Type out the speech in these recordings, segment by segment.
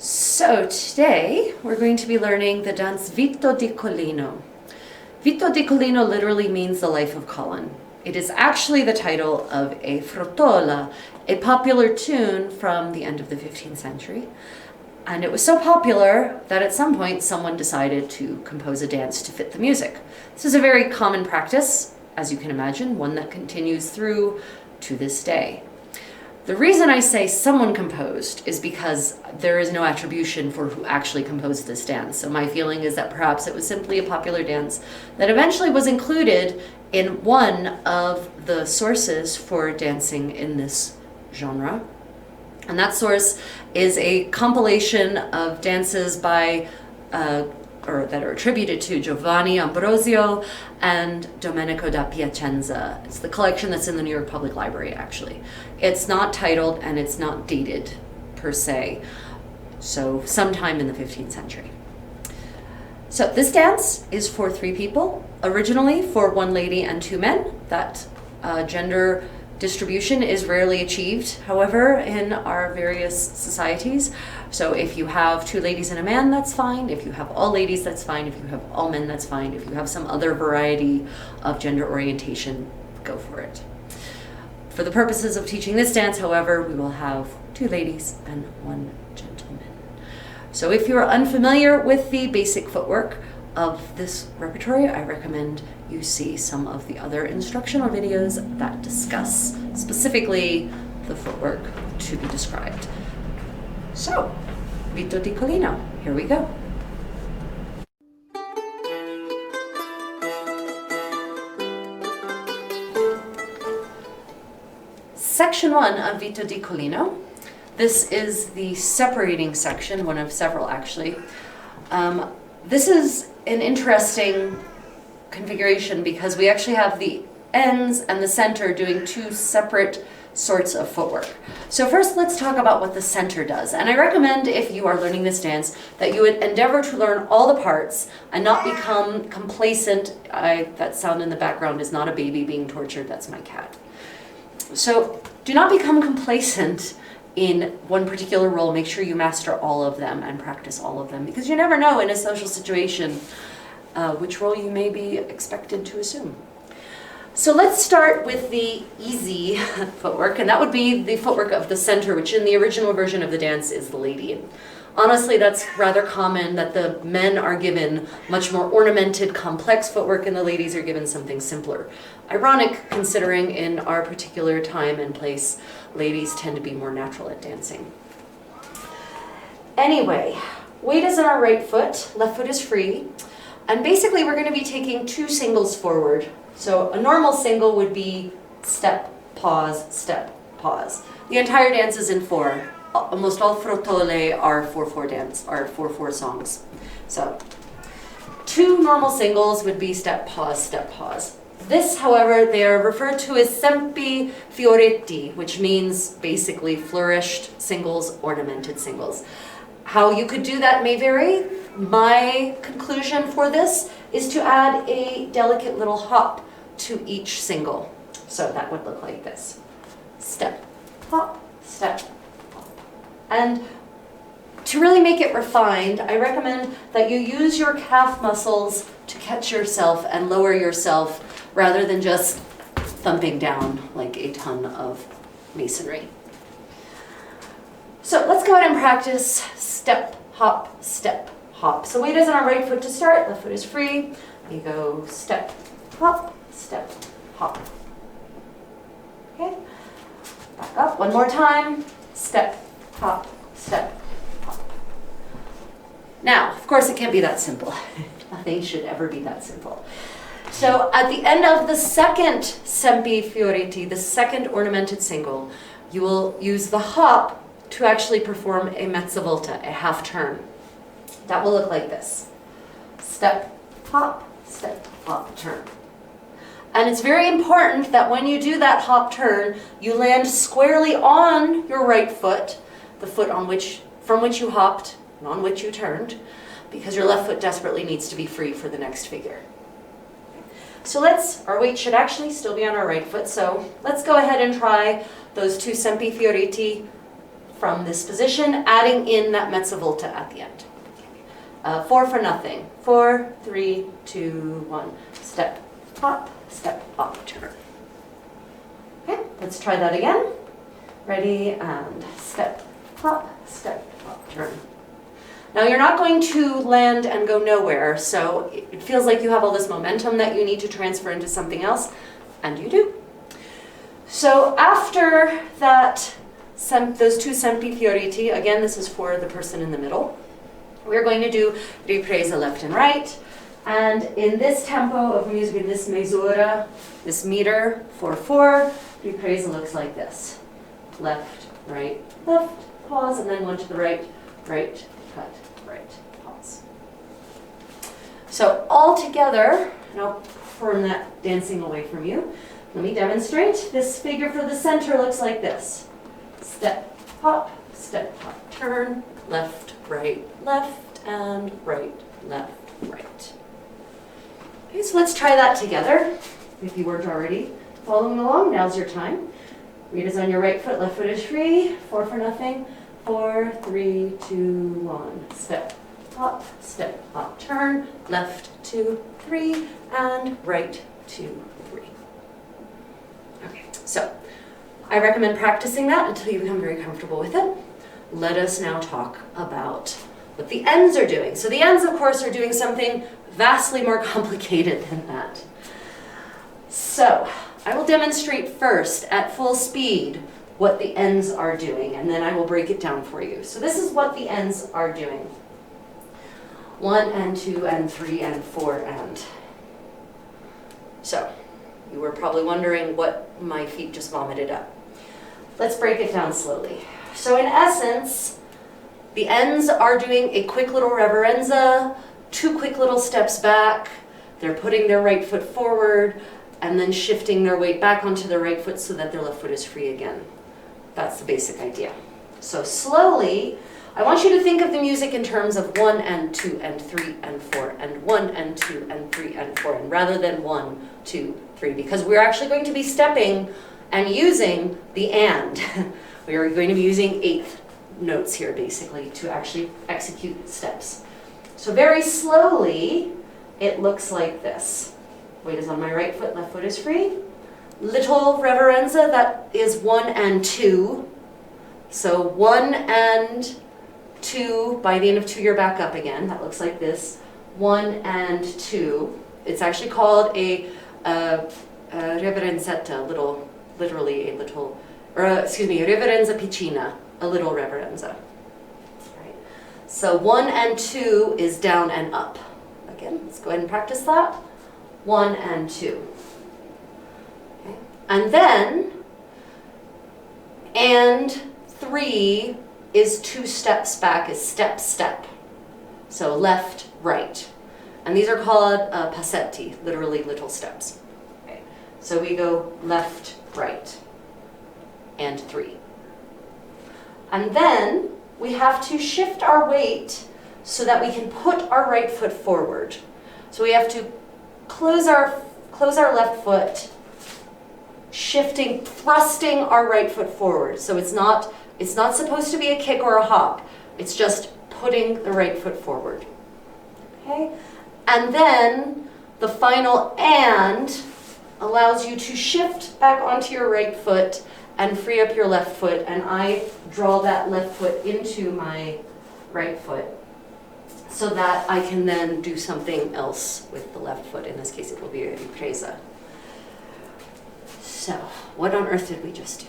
So today we're going to be learning the dance Vita di Cholino. Vita di Cholino literally means the life of Colin. It is actually the title of a frottola, a popular tune from the end of the 15th century. And it was so popular that at some point someone decided to compose a dance to fit the music. This is a very common practice, as you can imagine, one that continues through to this day. The reason I say someone composed is because there is no attribution for who actually composed this dance. So my feeling is that perhaps it was simply a popular dance that eventually was included in one of the sources for dancing in this genre. And that source is a compilation of dances by or that are attributed to Giovanni Ambrosio and Domenico da Piacenza. It's the collection that's in the New York Public Library, actually. It's not titled and it's not dated per se, so sometime in the 15th century. So this dance is for 3 people, originally for 1 lady and 2 men. That gender distribution is rarely achieved, however, in our various societies. So if you have 2 ladies and a man, that's fine. If you have all ladies, that's fine. If you have all men, that's fine. If you have some other variety of gender orientation, go for it. For the purposes of teaching this dance, however, we will have 2 ladies and 1 gentleman. So if you're unfamiliar with the basic footwork of this repertory, I recommend you see some of the other instructional videos that discuss specifically the footwork to be described. So, Vita di Cholino, here we go. Section 1 of Vita di Cholino. This is the separating section, one of several actually. This is an interesting configuration because we actually have the ends and the center doing 2 separate sorts of footwork. So first let's talk about what the center does. And I recommend, if you are learning this dance, that you would endeavor to learn all the parts and not become complacent. That sound in the background is not a baby being tortured, that's my cat. So do not become complacent in one particular role. Make sure you master all of them and practice all of them, because you never know in a social situation which role you may be expected to assume. So let's start with the easy footwork, and that would be the footwork of the center, which in the original version of the dance is the lady. And honestly, that's rather common that the men are given much more ornamented, complex footwork, and the ladies are given something simpler. Ironic, considering in our particular time and place, ladies tend to be more natural at dancing. Anyway, weight is on our right foot, left foot is free, and basically we're going to be taking 2 singles forward. So a normal single would be step, pause, pause. The entire dance is in 4. Almost all frottole are 4/4 dance, are 4/4 songs. So 2 normal singles would be step, pause, This, however, they are referred to as sempi fioretti, which means basically flourished singles, ornamented singles. How you could do that may vary. My conclusion for this is to add a delicate little hop to each single. So that would look like this. Step, hop, step, hop. And to really make it refined, I recommend that you use your calf muscles to catch yourself and lower yourself rather than just thumping down like a ton of masonry. So let's go ahead and practice step, hop, step, hop. So weight is on our right foot to start, left foot is free. You go step, hop, hop. Okay, back up one more time, step, hop, hop. Now, of course, it can't be that simple. Nothing should ever be that simple. So at the end of the second sempi fioretti, the second ornamented single, you will use the hop to actually perform a mezza volta, a half turn. That will look like this. Step, hop, turn. And it's very important that when you do that hop turn, you land squarely on your right foot, the foot from which you hopped and on which you turned, because your left foot desperately needs to be free for the next figure. So our weight should actually still be on our right foot, so let's go ahead and try those two sempi fioretti from this position, adding in that mezza volta at the end. 4 for nothing. 4, 3, 2, 1. Step, hop, turn. Okay, let's try that again. Ready, and step, hop, turn. Now you're not going to land and go nowhere, so it feels like you have all this momentum that you need to transfer into something else, and you do. So after that, those two sempi fioretti, again this is for the person in the middle, we're going to do ripresa left and right, and in this tempo of music, in this misura, this meter, 4/4, ripresa looks like this. Left, left, pause, and then one to the right, cut, right, pause. So all together, and I'll turn that dancing away from you. Let me demonstrate. This figure for the center looks like this. Step, hop, turn, left, and right, left, right. Okay, so let's try that together. If you weren't already following along, now's your time. Weight is on your right foot, left foot is free. 4 for nothing. 4, 3, 2, 1. Step, hop, turn, left, 2, 3, and right, 2, 3. Okay, so I recommend practicing that until you become very comfortable with it. Let us now talk about what the ends are doing. So the ends, of course, are doing something vastly more complicated than that. So I will demonstrate first at full speed what the ends are doing, and then I will break it down for you. So this is what the ends are doing. 1 and 2 and 3 and 4 and. So you were probably wondering what my feet just vomited up. Let's break it down slowly. So in essence, the ends are doing a quick little reverenza, 2 quick little steps back. They're putting their right foot forward and then shifting their weight back onto their right foot so that their left foot is free again. That's the basic idea. So slowly, I want you to think of the music in terms of 1 and 2 and 3 and 4 and 1 and 2 and 3 and 4, and rather than 1, 2, 3, because we're actually going to be stepping and using the and. We are going to be using eighth notes here basically to actually execute steps. So very slowly, it looks like this. Weight is on my right foot, left foot is free. Little reverenza, that is 1 and 2. So 1 and 2, by the end of 2 you're back up again. That looks like this. 1 and 2. It's actually called a reverenzetta, literally a little, reverenza piccina, a little reverenza. Right. So 1 and 2 is down and up. Again, let's go ahead and practice that. 1 and 2. Okay. And then, and 3 is 2 steps back, is step, step. So left, right. And these are called passetti, literally little steps. Okay. So we go left, right, and 3. And then we have to shift our weight so that we can put our right foot forward. So we have to close our left foot, shifting, thrusting our right foot forward. So it's not supposed to be a kick or a hop. It's just putting the right foot forward. Okay? And then the final and allows you to shift back onto your right foot and free up your left foot. And I draw that left foot into my right foot so that I can then do something else with the left foot. In this case, it will be a ripresa. So, what on earth did we just do?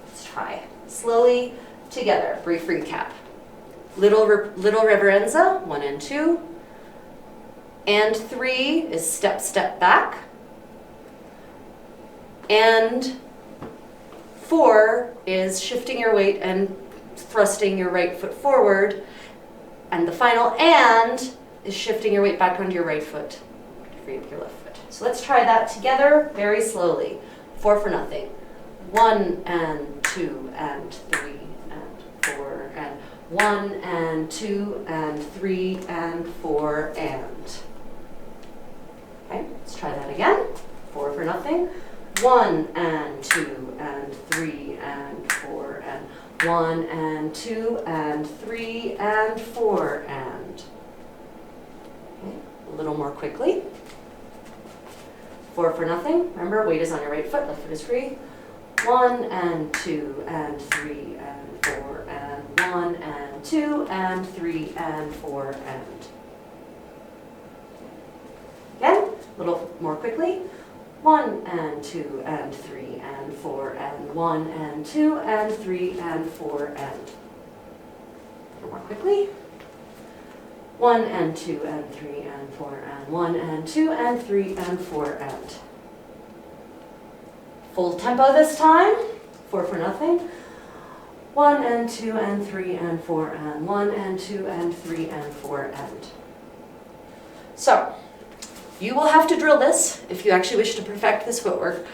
Let's try. Slowly together, brief recap. Little reverenza, 1 and 2. And 3 is step, step back. And 4 is shifting your weight and thrusting your right foot forward. And the final and is shifting your weight back onto your right foot to free up your left foot. So let's try that together very slowly. 4 for nothing. 1 and 2 and 3 and 4 and 1 and 2 and 3 and 4 and. Okay, let's try that again. 4 for nothing. 1 and 2 and 3 and 4 and 1 and 2 and 3 and 4 and. Okay, a little more quickly. 4 for nothing. Remember, weight is on your right foot, left foot is free. 1 and 2 and 3 and 4 and 1 and 2 and 3 and 4 and. Again, a little more quickly. 1 and 2 and 3 and 4 and 1 and 2 and 3 and 4 and. A little more quickly. 1 and 2 and 3 and 4 and 1 and 2 and 3 and 4 and. Full tempo this time. 4 for nothing. 1 and 2 and 3 and 4 and 1 and 2 and 3 and 4 and. So, you will have to drill this if you actually wish to perfect this footwork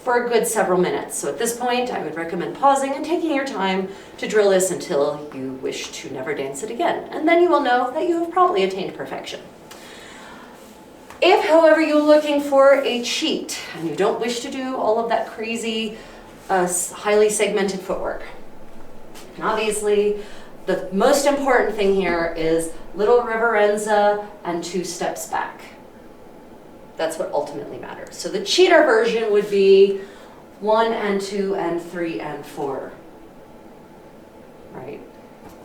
for a good several minutes. So at this point, I would recommend pausing and taking your time to drill this until you wish to never dance it again. And then you will know that you have probably attained perfection. If, however, you're looking for a cheat and you don't wish to do all of that crazy, highly segmented footwork, and obviously the most important thing here is little reverenza and 2 steps back. That's what ultimately matters. So the cheater version would be 1 and 2 and 3 and 4, right?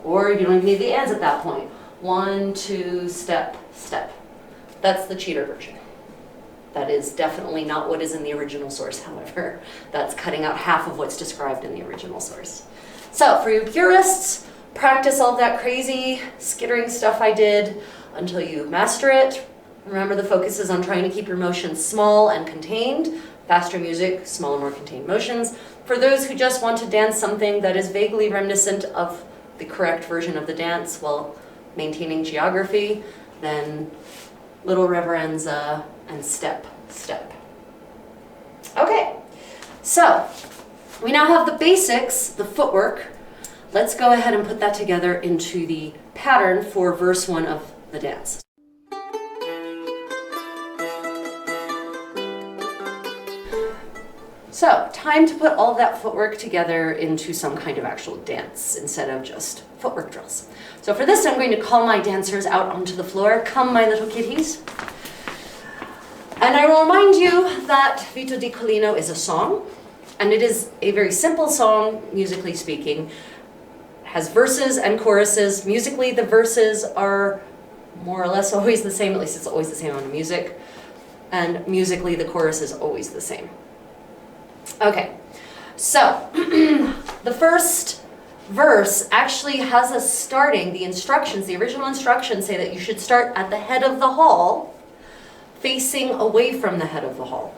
Or you don't even need the ands at that point. 1, 2, step, step. That's the cheater version. That is definitely not what is in the original source, however. That's cutting out half of what's described in the original source. So for you purists, practice all that crazy skittering stuff I did until you master it. Remember, the focus is on trying to keep your motions small and contained. Faster music, small and more contained motions. For those who just want to dance something that is vaguely reminiscent of the correct version of the dance while maintaining geography, then little reverenza and step, step. Okay, so we now have the basics, the footwork. Let's go ahead and put that together into the pattern for verse 1 of the dance. So, time to put all that footwork together into some kind of actual dance instead of just footwork drills. So for this, I'm going to call my dancers out onto the floor. Come, my little kitties. And I will remind you that Vita di Cholino is a song, and it is a very simple song, musically speaking. It has verses and choruses. Musically, the verses are more or less always the same, at least it's always the same on the music. And musically, the chorus is always the same. Okay, so the first verse actually has us starting, the instructions, the original instructions say that you should start at the head of the hall, facing away from the head of the hall.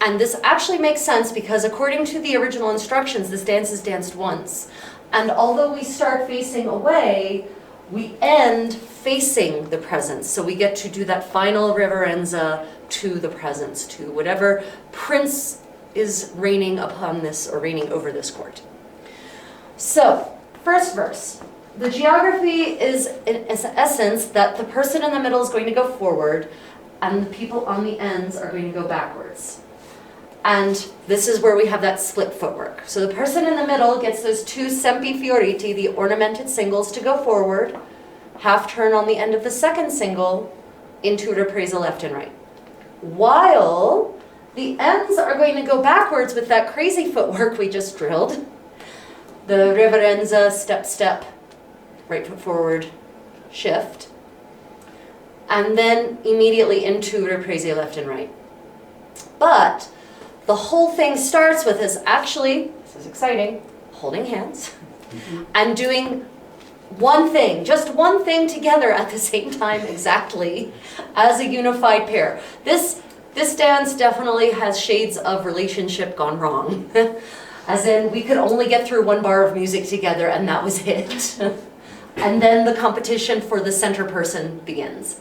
And this actually makes sense because according to the original instructions, this dance is danced once. And although we start facing away, we end facing the presence. So we get to do that final reverenza to the presence, to whatever prince is reigning upon this or reigning over this court. So, first verse. The geography is in essence that the person in the middle is going to go forward and the people on the ends are going to go backwards. And this is where we have that split footwork. So the person in the middle gets those two sempi fioriti, the ornamented singles, to go forward, half turn on the end of the second single into ripresa left and right. While the ends are going to go backwards with that crazy footwork we just drilled. The reverenza, step, step, right foot forward, shift. And then immediately into ripresa left and right. But the whole thing starts with us actually, this is exciting, holding hands and doing one thing, just one thing together at the same time exactly as a unified pair. This dance definitely has shades of relationship gone wrong. As in, we could only get through one bar of music together and that was it. And then the competition for the center person begins.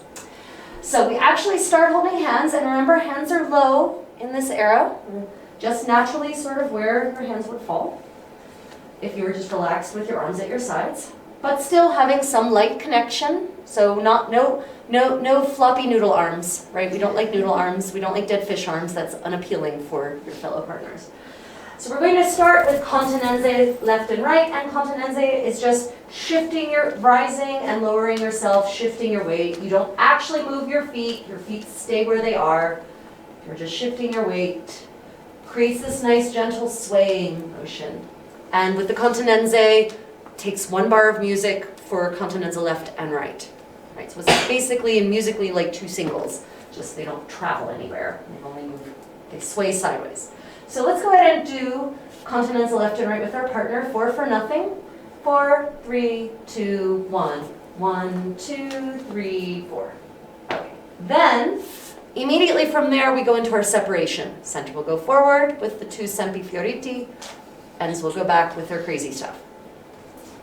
So we actually start holding hands, and remember, hands are low in this era, just naturally sort of where your hands would fall if you were just relaxed with your arms at your sides, but still having some light connection. So no floppy noodle arms, right? We don't like noodle arms. We don't like dead fish arms. That's unappealing for your fellow partners. So we're going to start with continenze left and right, and continenze is just shifting your, rising and lowering yourself, shifting your weight. You don't actually move your feet stay where they are. You're just shifting your weight. Creates this nice gentle swaying motion. And with the continenze, takes one bar of music for continenza left and right. Right, so it's basically and musically like two singles, just they don't travel anywhere. They only move, they sway sideways. So let's go ahead and do continenza left and right with our partner. 4 for nothing. 4, 3, 2, 1. 1, 2, 3, 4. Okay. Then, immediately from there, we go into our separation. Center will go forward with the 2 sempi fioriti, ends will go back with their crazy stuff.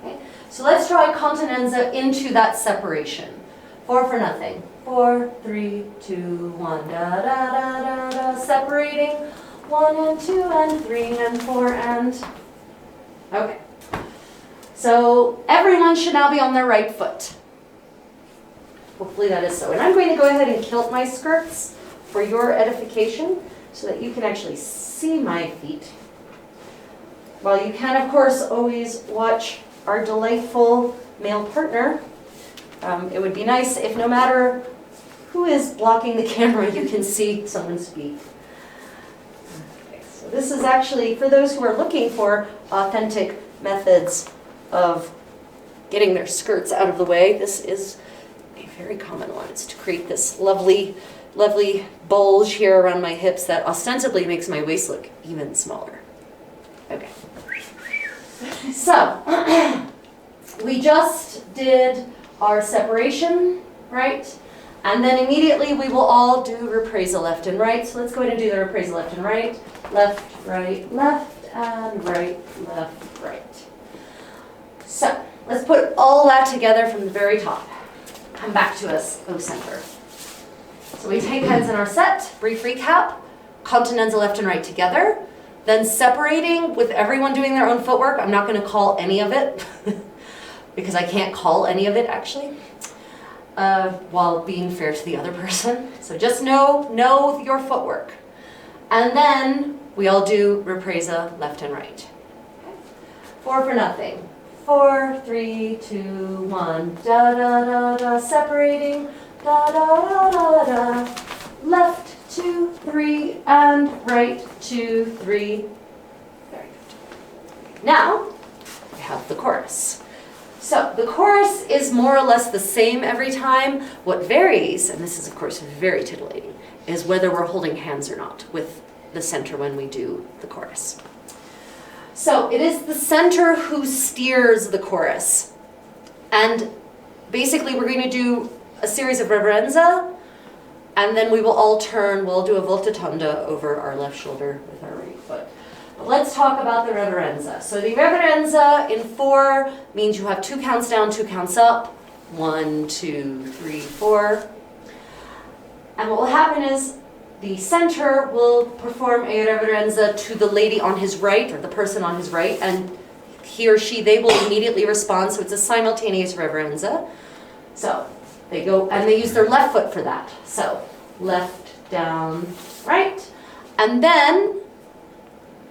Okay. So let's try continenza into that separation. 4 for nothing. 4, 3, 2, 1. Da da da da da. Separating. 1 and 2 and 3 and 4 and... Okay. So everyone should now be on their right foot. Hopefully that is so. And I'm going to go ahead and kilt my skirts for your edification so that you can actually see my feet. While you can, of course, always watch our delightful male partner. It would be nice if no matter who is blocking the camera, you can see someone speak. This is actually, for those who are looking for authentic methods of getting their skirts out of the way, this is a very common one. It's to create this lovely, lovely bulge here around my hips that ostensibly makes my waist look even smaller. Okay. So, we just did our separation, right? And then immediately we will all do ripresa left and right. So let's go ahead and do the ripresa left and right. Left, and right, left, right. So let's put all that together from the very top. Come back to us, O center. So we take heads in our set, brief recap, continenza left and right together, then separating with everyone doing their own footwork. I'm not going to call any of it because I can't call any of it actually. While being fair to the other person. So just know your footwork. And then we all do ripresa left and right. Okay. 4 for nothing. 4, 3, 2, 1. Da da da da. Separating. Da da da da da. Left, 2, 3, and right, 2, 3. Very good. Now we have the chorus. So the chorus is more or less the same every time. What varies, and this is of course very titillating, is whether we're holding hands or not with the center when we do the chorus. So it is the center who steers the chorus. And basically we're going to do a series of reverenza, and then we will all turn, we'll do a volta tonda over our left shoulder with our right foot. Let's talk about the reverenza. So the reverenza in 4 means you have 2 counts down, 2 counts up. 1, 2, 3, 4. And what will happen is the center will perform a reverenza to the lady on his right, or the person on his right, and he or she, they will immediately respond, so it's a simultaneous reverenza. So they go, and they use their left foot for that. So left, down, right. And then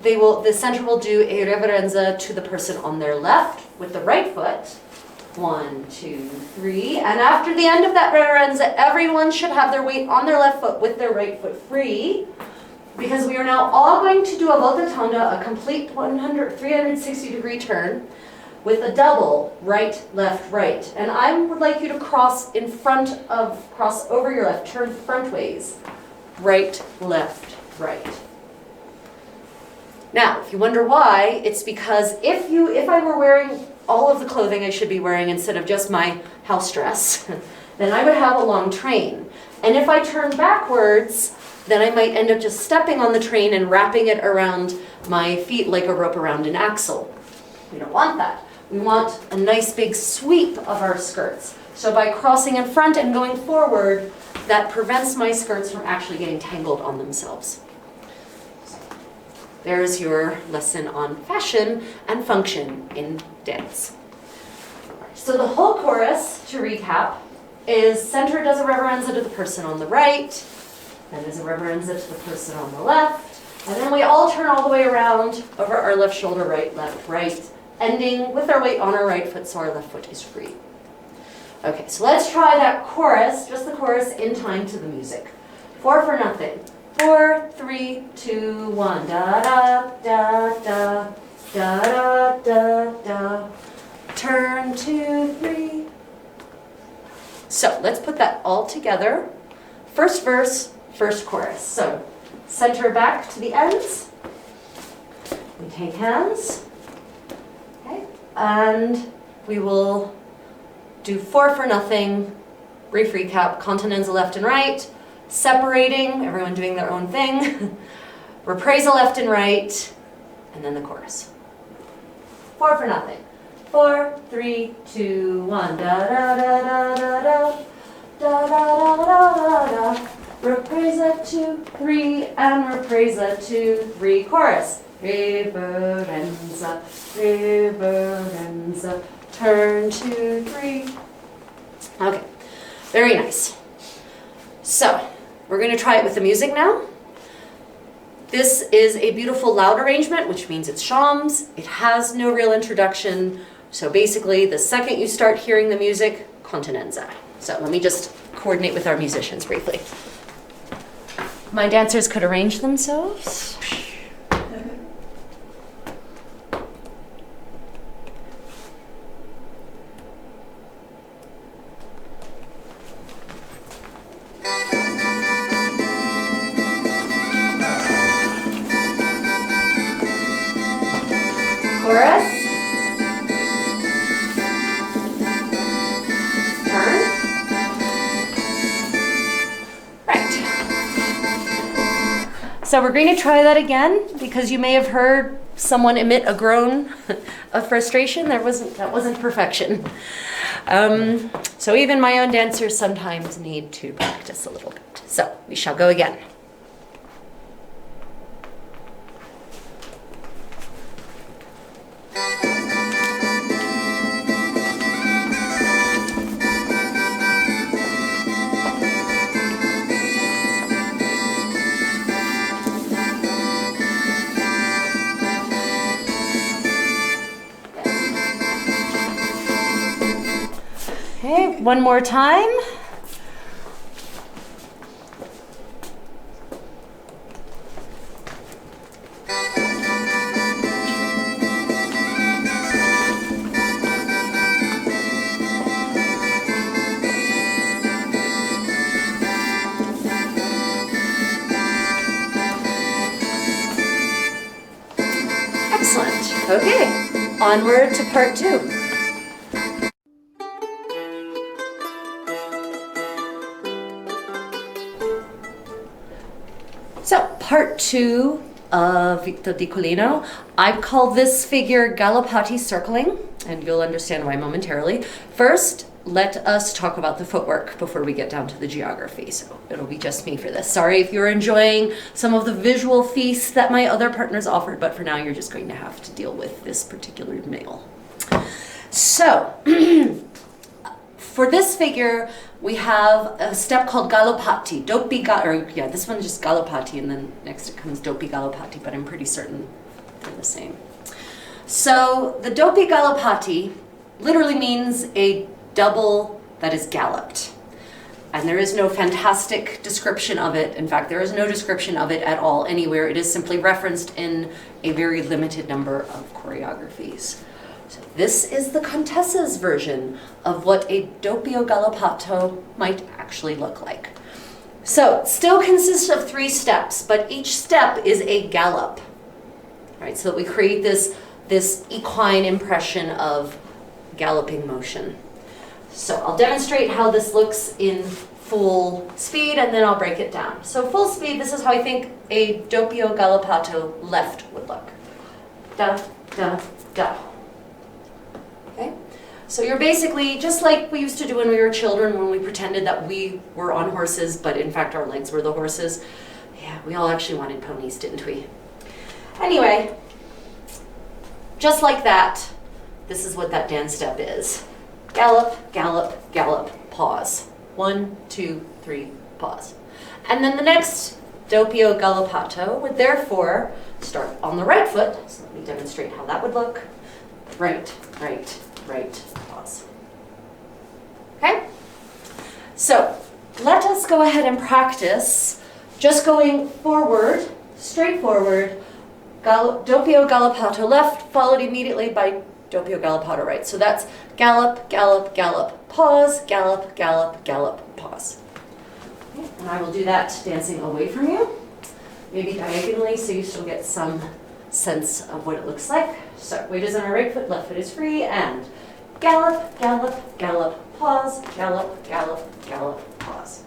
the center will do a reverenza to the person on their left with the right foot. 1, 2, 3. And after the end of that reverenza, everyone should have their weight on their left foot with their right foot free, because we are now all going to do a volta tonda, a complete 360-degree turn with a double right, left, right. And I would like you to cross over your left, turn front ways. Right, left, right. Now, if you wonder why, it's because if I were wearing all of the clothing I should be wearing instead of just my house dress, then I would have a long train. And if I turn backwards, then I might end up just stepping on the train and wrapping it around my feet like a rope around an axle. We don't want that. We want a nice big sweep of our skirts. So by crossing in front and going forward, that prevents my skirts from actually getting tangled on themselves. There's your lesson on fashion and function in dance. So the whole chorus, to recap, is center does a reverenza to the person on the right, then there's a reverenza to the person on the left, and then we all turn all the way around over our left shoulder, right, left, right, ending with our weight on our right foot so our left foot is free. Okay, so let's try that chorus, just the chorus, in time to the music. 4 for nothing. 4, 3, 2, 1. Da da da da da da da da. Turn 2, 3. So let's put that all together. First verse, first chorus. So center back to the ends. We take hands. Okay, and we will do 4 for nothing. Brief recap: continenza left and right. Separating, everyone doing their own thing. Reprise left and right, and then the chorus. 4 for nothing. 4, 3, 2, 1. Da da da da da da da da da da da. Reprise 2, 3, and reprise 2, 3. Chorus. Reverenza, reverenza. Turn 2, 3. Okay, very nice. So, we're going to try it with the music now. This is a beautiful loud arrangement, which means it's shams. It has no real introduction. So basically, the second you start hearing the music, continenza. So let me just coordinate with our musicians briefly. My dancers could arrange themselves. Chorus. Turn. Right. So we're going to try that again because you may have heard someone emit a groan of frustration. That wasn't perfection. So even my own dancers sometimes need to practice a little bit. So we shall go again. Okay, one more time. Excellent. Okay, onward to part 2. So, part 2 of Vita di Cholino. I call this figure Galoppati circling, and you'll understand why momentarily. First, let us talk about the footwork before we get down to the geography. So it'll be just me for this. Sorry if you're enjoying some of the visual feasts that my other partners offered, but for now you're just going to have to deal with this particular meal. So for this figure, we have a step called galoppati. This one is just galoppati, and then next it comes doppi galoppati, but I'm pretty certain they're the same. So the doppi galoppati literally means a double that is galloped. And there is no fantastic description of it. In fact, there is no description of it at all anywhere. It is simply referenced in a very limited number of choreographies. So this is the Contessa's version of what a doppio galoppato might actually look like. So it still consists of 3 steps, but each step is a gallop. Right, so that we create this equine impression of galloping motion. So I'll demonstrate how this looks in full speed, and then I'll break it down. So full speed, this is how I think a doppio galoppato left would look. Da, da, da. Okay? So you're basically, just like we used to do when we were children, when we pretended that we were on horses, but in fact our legs were the horses. Yeah, we all actually wanted ponies, didn't we? Anyway, just like that, this is what that dance step is. Gallop, gallop, gallop, pause. 1, 2, 3, pause. And then the next doppio galoppato would therefore start on the right foot. So let me demonstrate how that would look. Right, right, right, pause. Okay? So let us go ahead and practice just going forward, straight forward, doppio galoppato left, followed immediately by doppio galoppato right. So that's gallop, gallop, gallop, pause, gallop, gallop, gallop, pause. Okay, and I will do that dancing away from you, maybe diagonally, so you still get some sense of what it looks like. So weight is on our right foot, left foot is free, and gallop, gallop, gallop, pause, gallop, gallop, gallop, pause.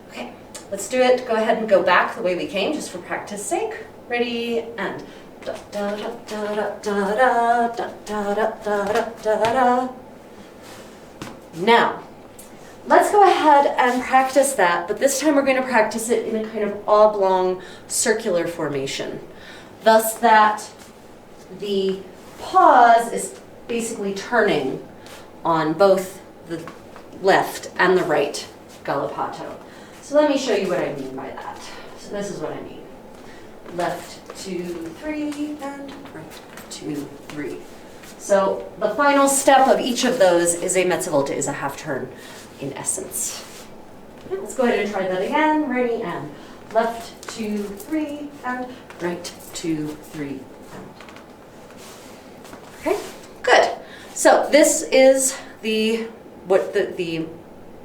Okay, let's do it. Go ahead and go back the way we came, just for practice sake. Ready, and da da da da da da da da da da da da. Now, let's go ahead and practice that, but this time we're going to practice it in a kind of oblong circular formation, thus that the pause is basically turning on both the left and the right galoppato. So let me show you what I mean by that. So this is what I mean. Left, 2, 3, and right, 2, 3. So the final step of each of those is a mezza volta, is a half turn in essence. Okay, let's go ahead and try that again. Ready, and left, 2, 3, and right, 2, 3, and. Okay, good. So this is the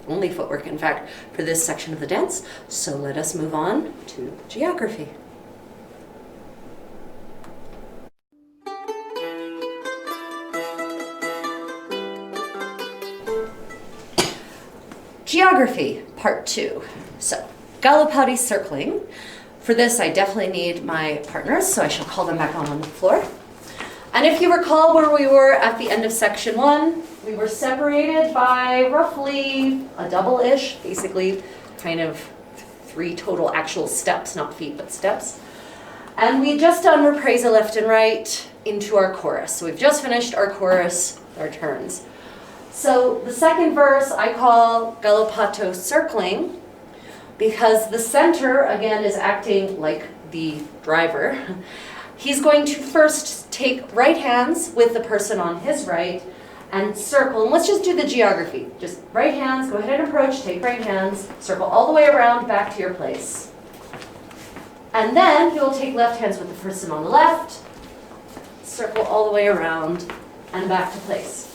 only footwork, in fact, for this section of the dance. So let us move on to geography. Geography, part 2. So, galoppati circling. For this, I definitely need my partners, so I shall call them back on the floor. And if you recall where we were at the end of section 1, we were separated by roughly a double-ish, basically kind of 3 total actual steps, not feet, but steps. And we just done ripresa left and right into our chorus. So we've just finished our chorus, our turns. So the second verse I call galoppato circling because the center, again, is acting like the driver. He's going to first take right hands with the person on his right and circle. And let's just do the geography. Just right hands, go ahead and approach, take right hands, circle all the way around back to your place. And then he will take left hands with the person on the left, circle all the way around and back to place.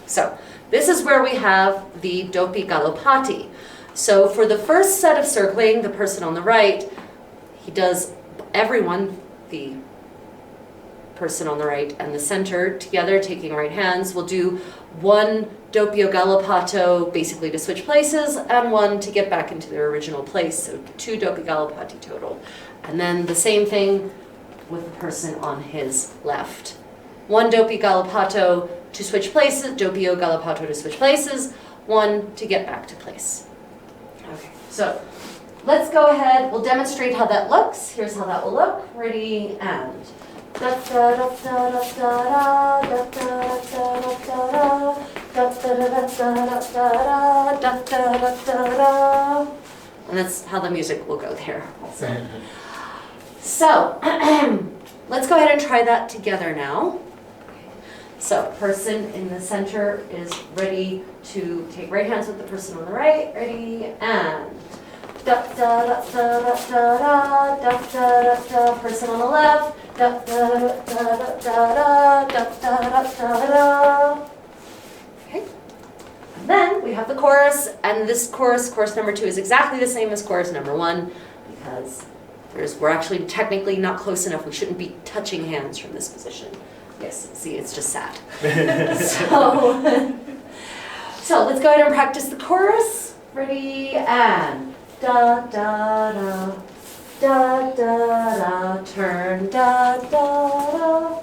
So this is where we have the doppi galoppati. So for the first set of circling, the person on the right, he does everyone, the person on the right and the center together, taking right hands, will do 1 doppio galoppato, basically to switch places, and 1 to get back into their original place, so 2 doppi galoppati total. And then the same thing with the person on his left. 1 doppi galoppato, to switch places, doppio galoppato to switch places, 1 to get back to place. Okay, so let's go ahead, we'll demonstrate how that looks. Here's how that will look. Ready, and. Da da da da da da da da da da da. And that's how the music will go there also. So, let's go ahead and try that together now. So, person in the center is ready to take right hands with the person on the right. Ready, and. Da da da da da da da da da. Person on the left. Da da da da da da da da da. Okay. And then we have the chorus, and this chorus number 2, is exactly the same as chorus number 1 because we're actually technically not close enough. We shouldn't be touching hands from this position. Yes, see, it's just sad. So let's go ahead and practice the chorus. Ready, and da da da. Da da da, turn da da da.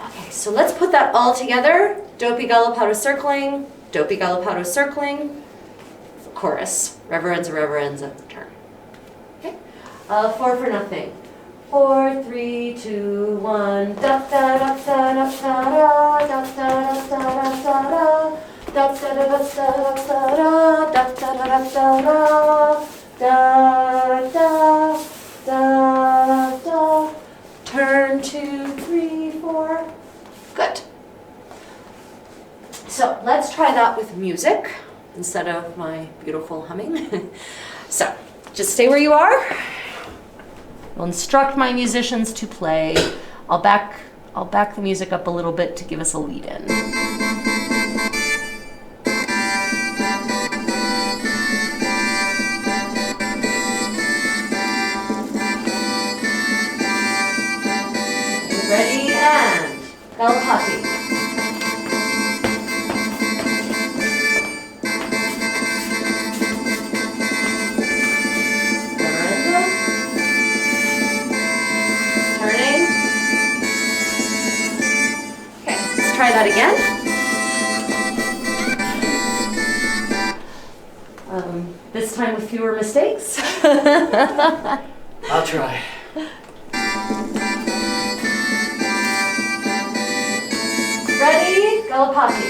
Okay, so let's put that all together. Doppi galoppato circling, chorus. Reverenza, reverenza, turn. Okay, 4 for nothing. 4, 3, 2, 1. Da da da da da da da da da da da da da da da da da da da. Da, da, da, da. Turn 2, 3, 4. Good. So let's try that with music instead of my beautiful humming. So just stay where you are. I'll instruct my musicians to play. I'll back the music up a little bit to give us a lead in. Ready, and galoppati. Reverenza. Turning. Okay, let's try that again. This time with fewer mistakes. I'll try. Ready, galoppati.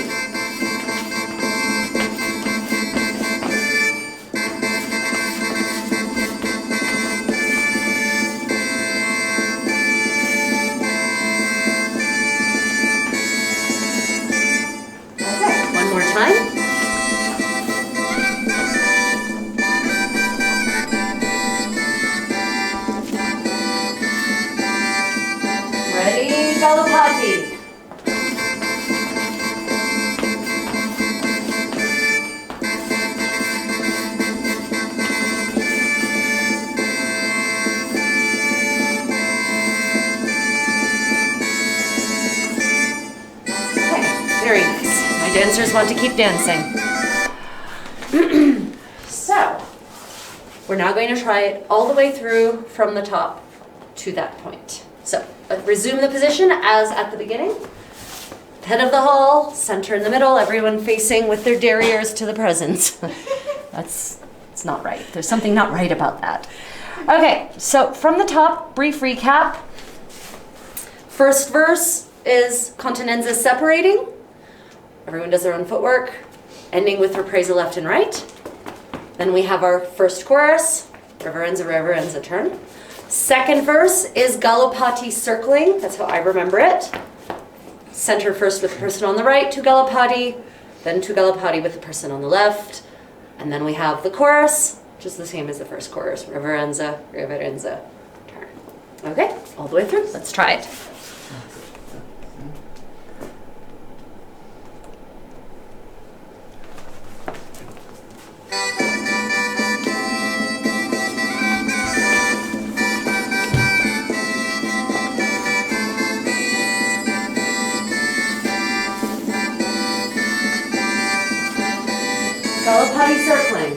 Okay, one more time. Ready, galoppati. Very nice. My dancers want to keep dancing. So, we're now going to try it all the way through from the top to that point. So, resume the position as at the beginning. Head of the hall, center in the middle, everyone facing with their derrieres to the presents. It's not right. There's something not right about that. Okay, so from the top, brief recap. First verse is continenza separating. Everyone does their own footwork, ending with ripresa left and right. Then we have our first chorus, reverenza, reverenza, turn. Second verse is galoppati circling, that's how I remember it. Center first with the person on the right, tu galoppati, then tu galoppati with the person on the left. And then we have the chorus, which is the same as the first chorus, reverenza, reverenza, turn. Okay, all the way through, let's try it. Galoppati circling.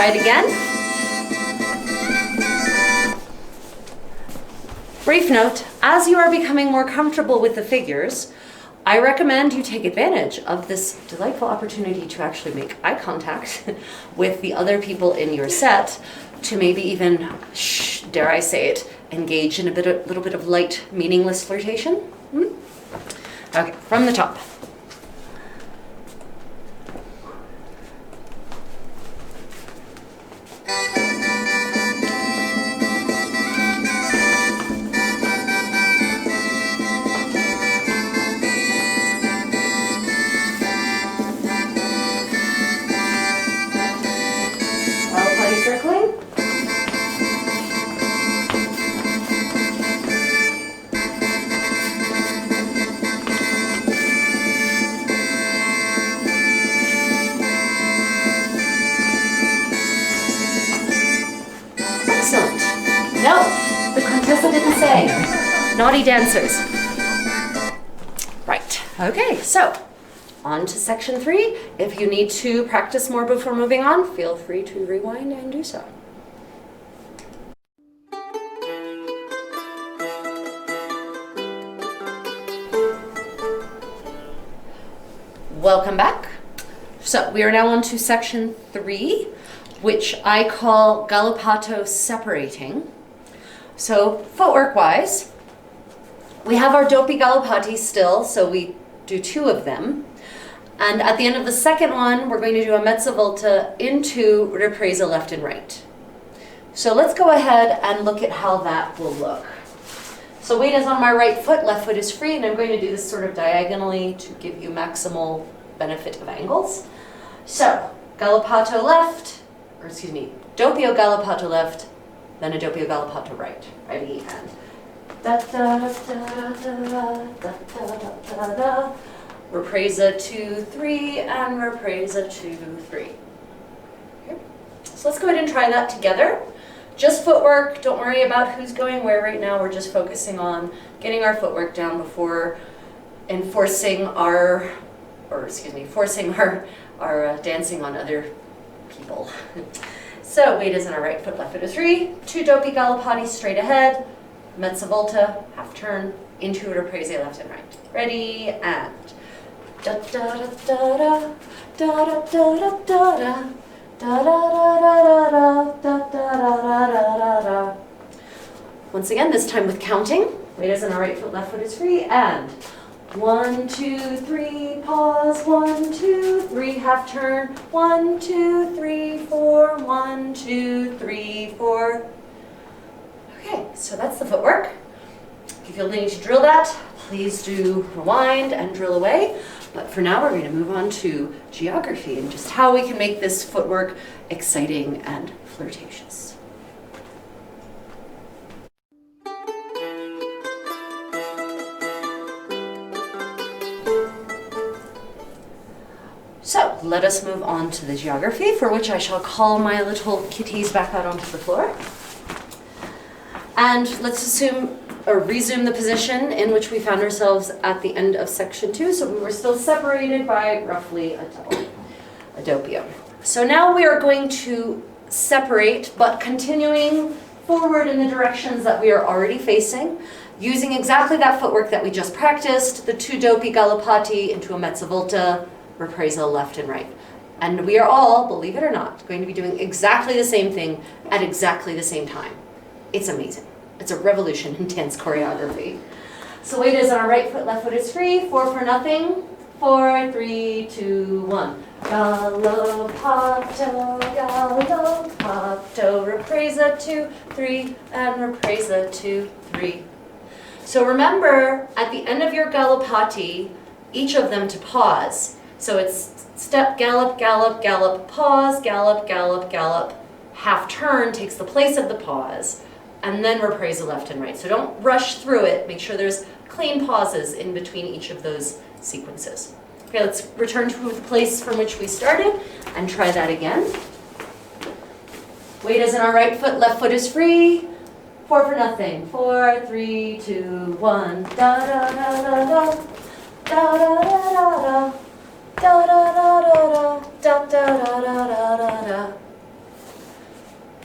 try it again. Brief note, as you are becoming more comfortable with the figures, I recommend you take advantage of this delightful opportunity to actually make eye contact with the other people in your set, to maybe even, dare I say it, engage in a little bit of light, meaningless flirtation. Okay, from the top. Circling. Excellent. No, the Contessa didn't say. Naughty dancers. Right. Okay, so on to section 3. If you need to practice more before moving on, feel free to rewind and do so. Welcome back. So we are now on to section 3, which I call galoppato separating. So footwork-wise, we have our doppi galoppati still, so we do 2 of them. And at the end of the second one, we're going to do a mezza volta into ripresa left and right. So let's go ahead and look at how that will look. So weight is on my right foot, left foot is free, and I'm going to do this sort of diagonally to give you maximal benefit of angles. So galoppato left, or excuse me, doppio galoppato left, then a doppio galoppato right. Ready, and da da da da da da da da. Ripresa 2, 3, and ripresa 2, 3. Okay. So let's go ahead and try that together. Just footwork, don't worry about who's going where right now. We're just focusing on getting our footwork down before enforcing our, forcing our dancing on other people. So weight is on our right foot, left foot is 3, 2 doppi galoppati straight ahead, mezza volta, half turn, into ripresa left and right. Ready, and da da da da da da da da da da da da da da da da. Once again, this time with counting. Weight is on our right foot, left foot is free, and 1, 2, 3, pause, 1, 2, 3, half turn, 1, 2, 3, 4, 1, 2, 3, 4. Okay, so that's the footwork. If you feel the need to drill that, please do rewind and drill away. But for now, we're going to move on to geography and just how we can make this footwork exciting and flirtatious. So let us move on to the geography, for which I shall call my little kitties back out onto the floor. And let's assume or resume the position in which we found ourselves at the end of section 2. So we were still separated by roughly a doppio. So now we are going to separate, but continuing forward in the directions that we are already facing, using exactly that footwork that we just practiced, the 2 doppi galoppati into a mezza volta, ripresa left and right. And we are all, believe it or not, going to be doing exactly the same thing at exactly the same time. It's amazing. It's a revolution in dance choreography. So weight is on our right foot, left foot is free. 4 for nothing. 4, 3, 2, 1. Galoppato, galoppato, ripresa 2, 3, and ripresa 2, 3. So remember, at the end of your galoppati, each of them to pause. So it's step, gallop, gallop, gallop, pause, gallop, gallop, gallop. Half turn takes the place of the pause. And then ripresa left and right. So don't rush through it. Make sure there's clean pauses in between each of those sequences. Okay, let's return to the place from which we started and try that again. Weight is in our right foot, left foot is free. 4 for nothing. 4, 3, 2, 1. Da da da da da. Da da da da da. Da da da da da. Da da da da da da.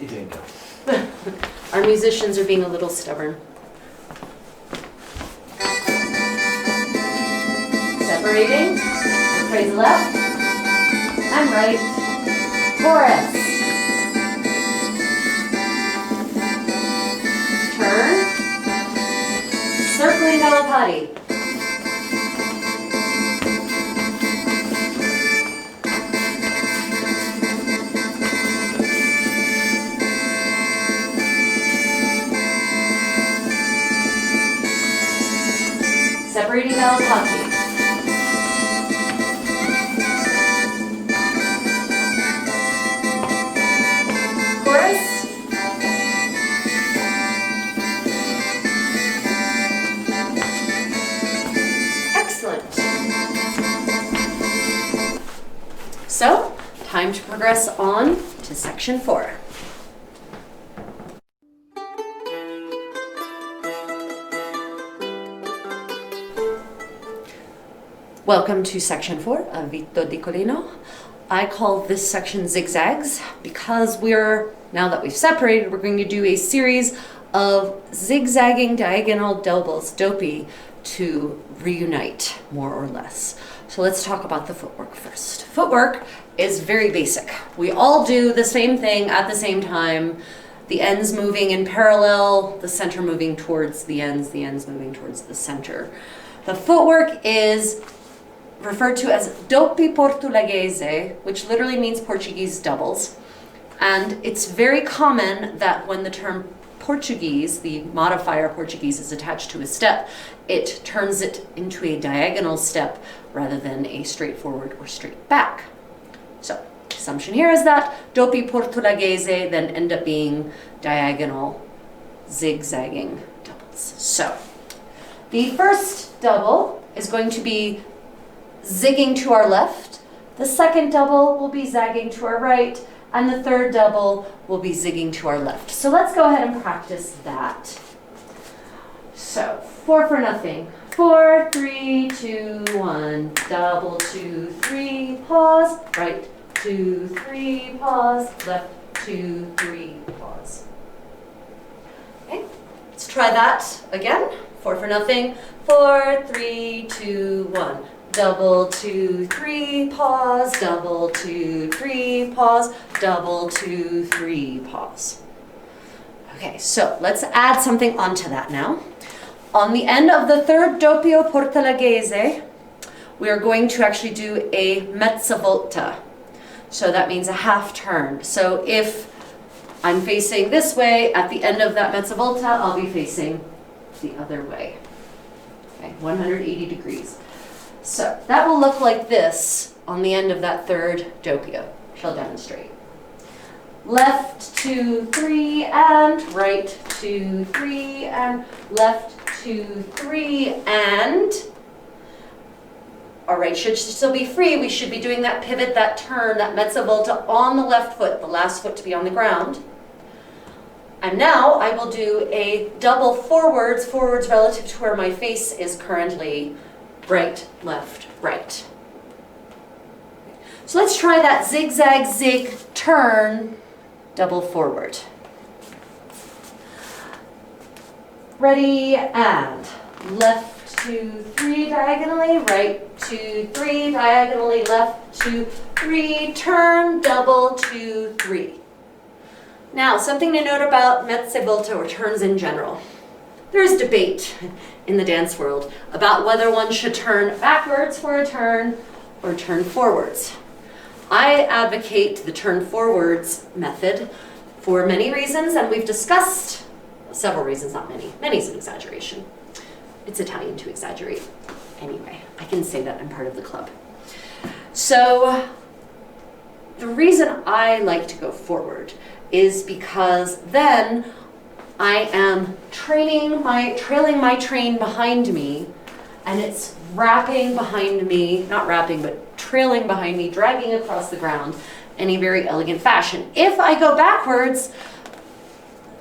Ideenga. Our musicians are being a little stubborn. Separating, praise left and right, chorus. Turn, circling Galapati. Separating Galapati. Chorus. Excellent. So, time to progress on to section 4. Welcome to section 4 of Vita di Cholino. I call this section zigzags because now that we've separated, we're going to do a series of zigzagging diagonal doubles, doppi, to reunite, more or less. So let's talk about the footwork first. Footwork is very basic. We all do the same thing at the same time. The ends moving in parallel, the center moving towards the ends moving towards the center. The footwork is referred to as doppi portoghese, which literally means Portuguese doubles. And it's very common that when the term Portuguese, the modifier Portuguese, is attached to a step, it turns it into a diagonal step rather than a straightforward or straight back. So, the assumption here is that doppi portoghese then end up being diagonal zigzagging doubles. So, the first double is going to be zigging to our left, the second double will be zagging to our right, and the third double will be zigging to our left. So let's go ahead and practice that. So 4 for nothing. 4, 3, 2, 1, double 2, 3, pause, right, 2, 3, pause, left, 2, 3, pause. Okay, let's try that again. 4 for nothing. 4, 3, 2, 1. Double 2, 3, pause, double 2, 3, pause, double 2, 3, pause. Okay, so let's add something onto that now. On the end of the third doppio portoghese, we are going to actually do a mezza volta. So that means a half turn. So if I'm facing this way, at the end of that mezza volta, I'll be facing the other way. Okay, 180 degrees. So that will look like this on the end of that third doppio. She'll demonstrate. Left 2, 3, and right 2, 3, and left 2, 3, and our right should still be free. We should be doing that pivot, that turn, that mezza volta on the left foot, the last foot to be on the ground. And now I will do a double forwards relative to where my face is currently. Right, left, right. So let's try that zigzag, zig, turn, double forward. Ready, and left 2, 3 diagonally, right 2, 3 diagonally, left 2, 3, turn, double 2, 3. Now, something to note about mezza volta or turns in general. There is debate in the dance world about whether one should turn backwards for a turn or turn forwards. I advocate the turn forwards method for many reasons, and we've discussed several reasons, not many. Many is an exaggeration. It's Italian to exaggerate. Anyway, I can say that I'm part of the club. So the reason I like to go forward is because then I am trailing my train behind me, and it's wrapping behind me, not wrapping, but trailing behind me, dragging across the ground in a very elegant fashion. If I go backwards,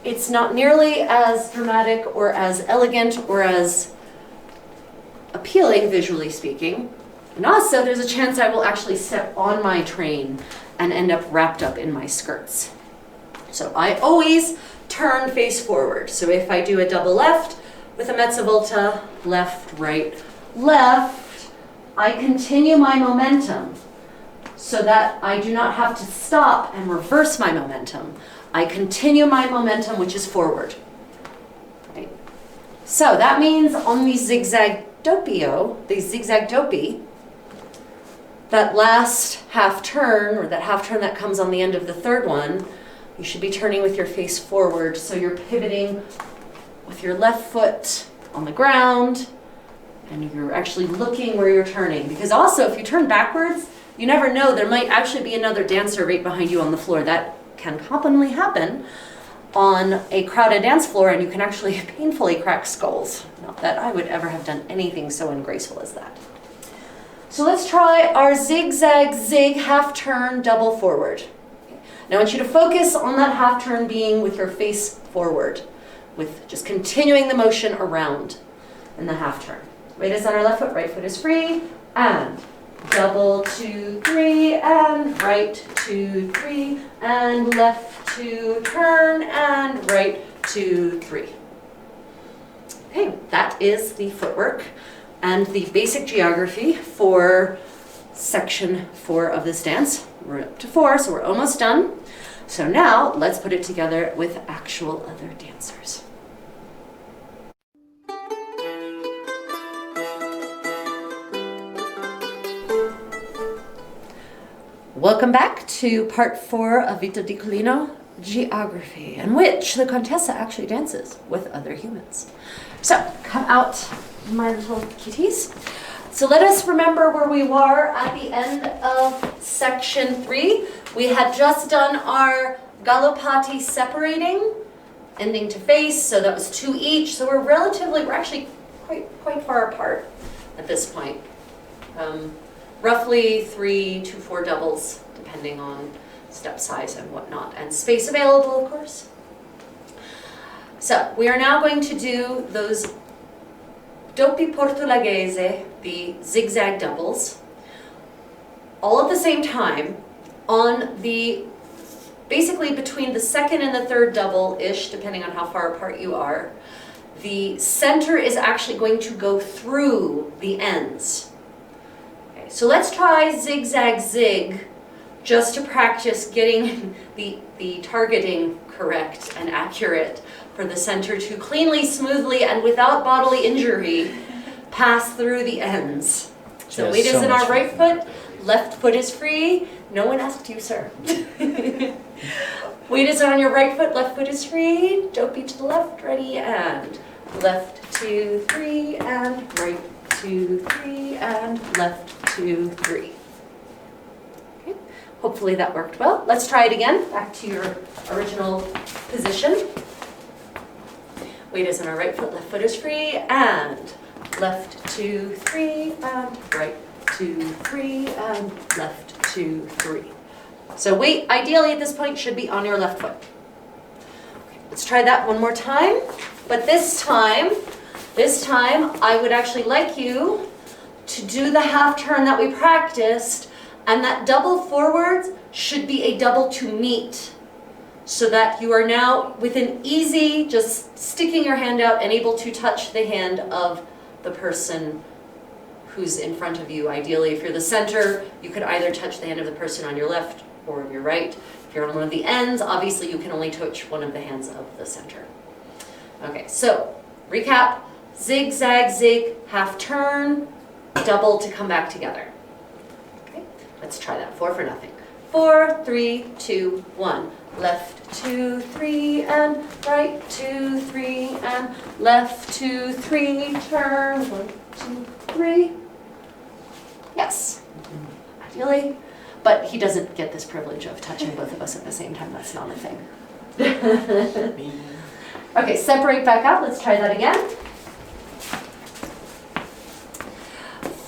it's not nearly as dramatic or as elegant or as appealing, visually speaking. And also, there's a chance I will actually step on my train and end up wrapped up in my skirts. So I always turn face forward. So if I do a double left with a mezza volta, left, right, left, I continue my momentum so that I do not have to stop and reverse my momentum. I continue my momentum, which is forward. Right? So that means on the zigzag doppio, the zigzag doppi, that last half turn, or that half turn that comes on the end of the third one, you should be turning with your face forward. So you're pivoting with your left foot on the ground, and you're actually looking where you're turning. Because also, if you turn backwards, you never know, there might actually be another dancer right behind you on the floor. That can commonly happen on a crowded dance floor, and you can actually painfully crack skulls. Not that I would ever have done anything so ungraceful as that. So let's try our zigzag zig half turn double forward. Now I want you to focus on that half turn being with your face forward, with just continuing the motion around in the half turn. Weight is on our left foot, right foot is free, and double 2, 3, and right 2, 3, and left 2, turn, and right 2, 3. Okay, that is the footwork and the basic geography for section 4 of this dance. We're up to 4, so we're almost done. So now let's put it together with actual other dancers. Welcome back to part 4 of Vita di Cholino, geography, in which the Contessa actually dances with other humans. So come out, my little kitties. So let us remember where we were at the end of section 3. We had just done our galoppati separating, ending to face, so that was 2 each. So we're actually quite far apart at this point. Roughly 3 to 4 doubles, depending on step size and whatnot, and space available, of course. So we are now going to do those doppi portoghese, the zigzag doubles, all at the same time on the, basically between the second and the third double-ish, depending on how far apart you are. The center is actually going to go through the ends. Okay, so let's try zigzag zig just to practice getting the targeting correct and accurate for the center to cleanly, smoothly, and without bodily injury pass through the ends. So weight is in our right foot, left foot is free. No one asked you, sir. Weight is on your right foot, left foot is free. Doppi to the left, ready, and left 2, 3, and right 2, 3, and left 2, 3. Okay. Hopefully that worked well. Let's try it again. Back to your original position. Weight is on our right foot, left foot is free, and left 2, 3, and right 2, 3, and left 2, 3. So weight, ideally at this point, should be on your left foot. Okay, let's try that one more time. But this time, I would actually like you to do the half turn that we practiced, and that double forwards should be a double to meet, so that you are now within easy, just sticking your hand out and able to touch the hand of the person who's in front of you. Ideally, if you're the center, you could either touch the hand of the person on your left or your right. If you're on one of the ends, obviously you can only touch one of the hands of the center. Okay, so recap, zig, zag, zig, half turn, double to come back together. Okay, let's try that, 4 for nothing. 4, 3, 2, 1. Left 2, 3, and right 2, 3, and left 2, 3, turn 1, 2, 3. Yes, ideally, but he doesn't get this privilege of touching both of us at the same time. That's not a thing. Okay, separate back out. Let's try that again.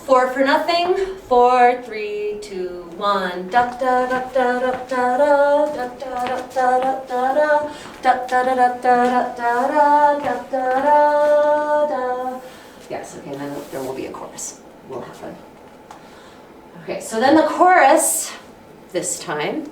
4 for nothing. 4, 3, 2, 1. Da da da da da da da da da da da da da da da da da da da da. Yes. Okay. Then there will be a chorus. Will happen. Okay. So then the chorus this time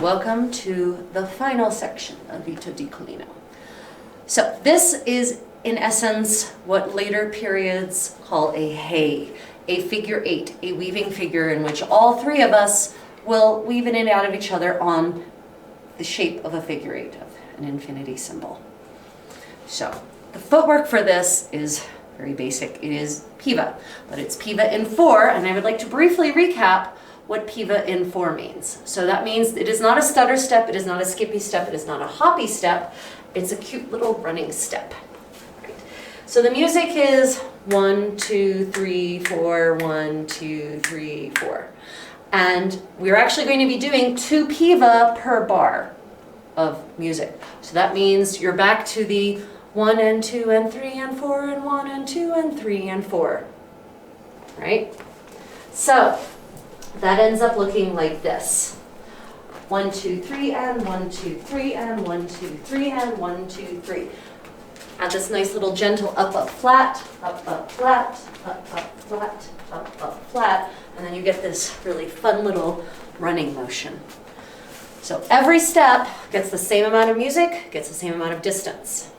Welcome to the final section of Vita di Cholino. So this is, in essence, what later periods call a hay, a figure eight, a weaving figure in which all three of us will weave in and out of each other on the shape of a figure eight, of an infinity symbol. So the footwork for this is very basic. It is piva, but it's piva in four, and I would like to briefly recap what piva in four means. So that means it is not a stutter step, it is not a skippy step, it is not a hoppy step, it's a cute little running step. Right. So the music is 1, 2, 3, 4, 1, 2, 3, 4. And we're actually going to be doing 2 piva per bar of music. So that means you're back to the 1 and 2 and 3 and 4 and 1 and 2 and 3 and 4. Right? So that ends up looking like this. 1, 2, 3, and 1, 2, 3, and 1, 2, 3, and 1, 2, 3. Add this nice little gentle up, up, flat, up, up, flat, up, up, flat, up, flat, and then you get this really fun little running motion. So every step gets the same amount of music, gets the same amount of distance.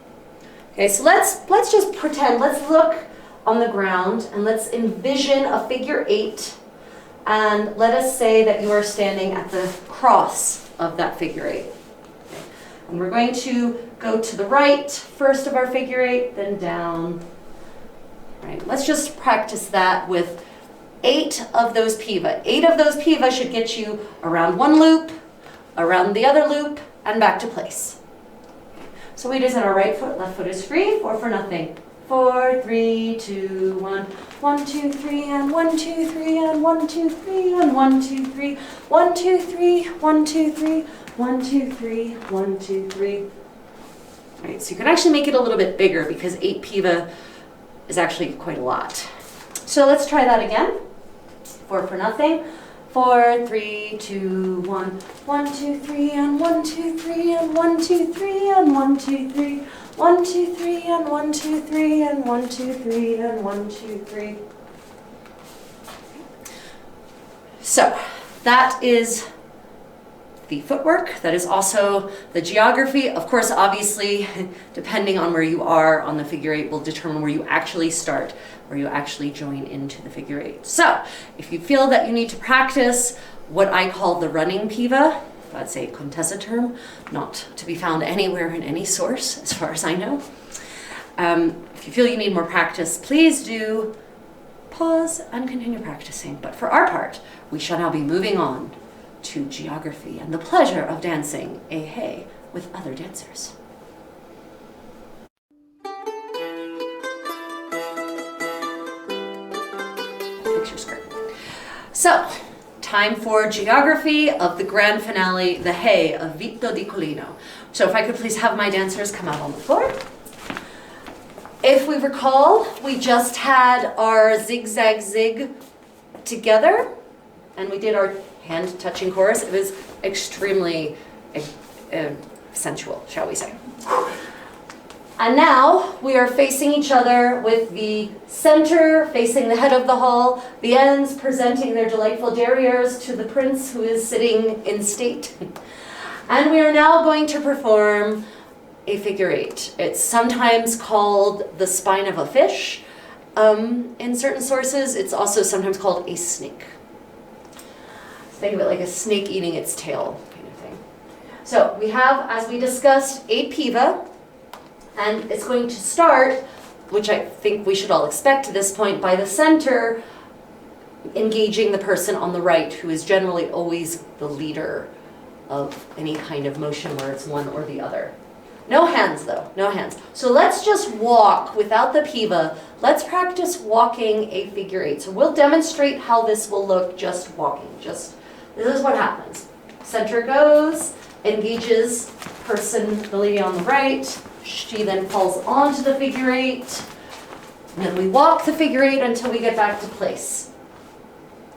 Okay, so let's just pretend, let's look on the ground and let's envision a figure eight. And let us say that you are standing at the cross of that figure eight. Okay. And we're going to go to the right first of our figure eight, then down. Right. Let's just practice that with 8 of those piva. 8 of those piva should get you around one loop, around the other loop, and back to place. So we just on our right foot, left foot is free, 4 for nothing. 4, 3, 2, 1, 1, 2, 3, and 1, 2, 3, and 1, 2, 3, and 1, 2, 3, 1, 2, 3, 1, 2, 3, 1, 2, 3, 1, 2, 3. Right, so you can actually make it a little bit bigger because 8 piva is actually quite a lot. So let's try that again. 4 for nothing. 4, 3, 2, 1, 1, 2, 3, and 1, 2, 3, and 1, 2, 3, and 1, 2, 3. 1, 2, 3, and 1, 2, 3, and 1, 2, 3, and 1, 2, 3. So that is the footwork. That is also the geography. Of course, obviously, depending on where you are on the figure eight will determine where you actually start, where you actually join into the figure eight. So if you feel that you need to practice what I call the running piva, that's a Contessa term, not to be found anywhere in any source, as far as I know. If you feel you need more practice, please do pause and continue practicing. But for our part, we shall now be moving on to geography and the pleasure of dancing a hay with other dancers. Fix your skirt. So, time for geography of the grand finale, the hay of Vita di Cholino. So if I could please have my dancers come out on the floor. If we recall, we just had our zigzag zig together and we did our hand touching chorus. It was extremely sensual, shall we say. And now we are facing each other with the center facing the head of the hall, the ends presenting their delightful derrieres to the prince who is sitting in state. And we are now going to perform a figure eight. It's sometimes called the spine of a fish. In certain sources, it's also sometimes called a snake. Think of it like a snake eating its tail kind of thing. So we have, as we discussed, 8 piva. And it's going to start, which I think we should all expect to this point, by the center engaging the person on the right, who is generally always the leader of any kind of motion where it's one or the other. No hands though, no hands. So let's just walk without the piva. Let's practice walking a figure eight. So we'll demonstrate how this will look just walking. This is what happens. Center goes, engages person, the lady on the right. She then falls onto the figure eight. And then we walk the figure eight until we get back to place.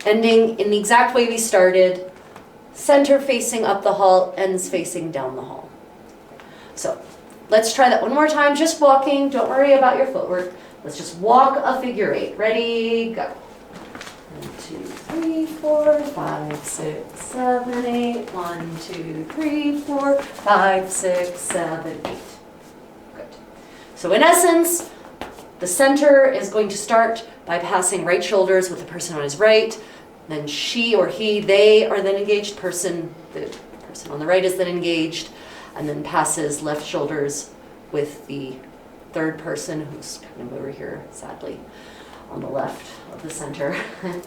Ending in the exact way we started. Center facing up the hall, ends facing down the hall. So let's try that one more time. Just walking. Don't worry about your footwork. Let's just walk a figure eight. Ready, go. 1, 2, 3. 3, 4, 5, 6, 7, 8. 1, 2, 3, 4, 5, 6, 7, 8. Good. So in essence, the center is going to start by passing right shoulders with the person on his right. Then she or he, they are then engaged person. The person on the right is then engaged, and then passes left shoulders with the third person, who's kind of over here, sadly, on the left of the center. Right.